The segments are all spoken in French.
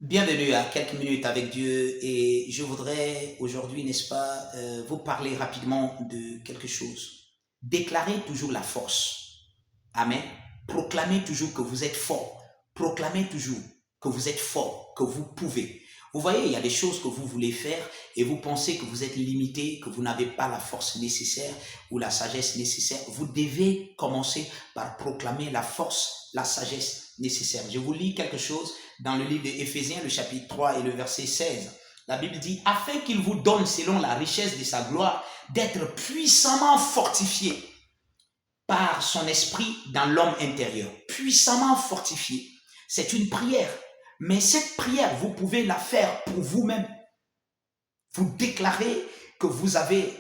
Bienvenue à quelques minutes avec Dieu et je voudrais aujourd'hui, n'est-ce pas, vous parler rapidement de quelque chose. Déclarez toujours la force. Amen. Proclamez toujours que vous êtes fort. Proclamez toujours que vous êtes fort, que vous pouvez. Vous voyez, il y a des choses que vous voulez faire et vous pensez que vous êtes limité, que vous n'avez pas la force nécessaire ou la sagesse nécessaire. Vous devez commencer par proclamer la force, la sagesse nécessaire. Je vous lis quelque chose dans le livre d'Éphésiens, le chapitre 3 et le verset 16. La Bible dit, afin qu'il vous donne selon la richesse de sa gloire, d'être puissamment fortifié par son esprit dans l'homme intérieur. Puissamment fortifié. C'est une prière. Mais cette prière, vous pouvez la faire pour vous-même. Vous déclarez que vous avez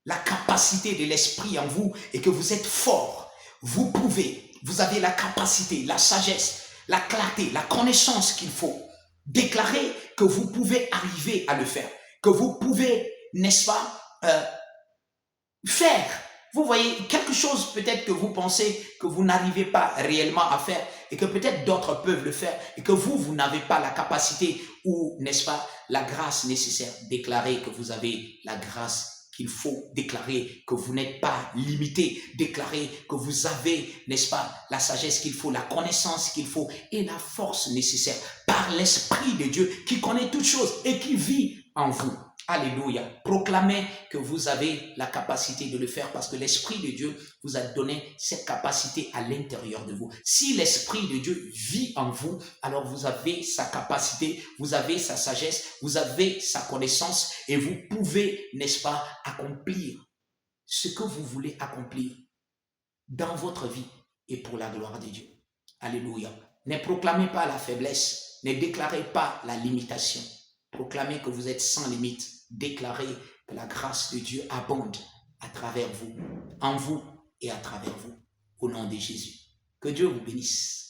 la capacité de l'esprit en vous et que vous êtes fort. Vous pouvez, vous avez la capacité, la sagesse, la clarté, la connaissance qu'il faut. Déclarez que vous pouvez arriver à le faire. Que vous pouvez, n'est-ce pas, faire. Vous voyez, quelque chose peut-être que vous pensez que vous n'arrivez pas réellement à faire et que peut-être d'autres peuvent le faire et que vous n'avez pas la capacité ou, n'est-ce pas, la grâce nécessaire. Déclarez que vous avez la grâce qu'il faut. Déclarez que vous n'êtes pas limité. Déclarez que vous avez, n'est-ce pas, la sagesse qu'il faut, la connaissance qu'il faut et la force nécessaire par l'Esprit de Dieu qui connaît toutes choses et qui vit en vous. Alléluia. Proclamez que vous avez la capacité de le faire parce que l'Esprit de Dieu vous a donné cette capacité à l'intérieur de vous. Si l'Esprit de Dieu vit en vous, alors vous avez sa capacité, vous avez sa sagesse, vous avez sa connaissance et vous pouvez, n'est-ce pas, accomplir ce que vous voulez accomplir dans votre vie et pour la gloire de Dieu. Alléluia. Ne proclamez pas la faiblesse, ne déclarez pas la limitation. Proclamez que vous êtes sans limite. Déclarez que la grâce de Dieu abonde à travers vous, en vous et à travers vous. Au nom de Jésus. Que Dieu vous bénisse.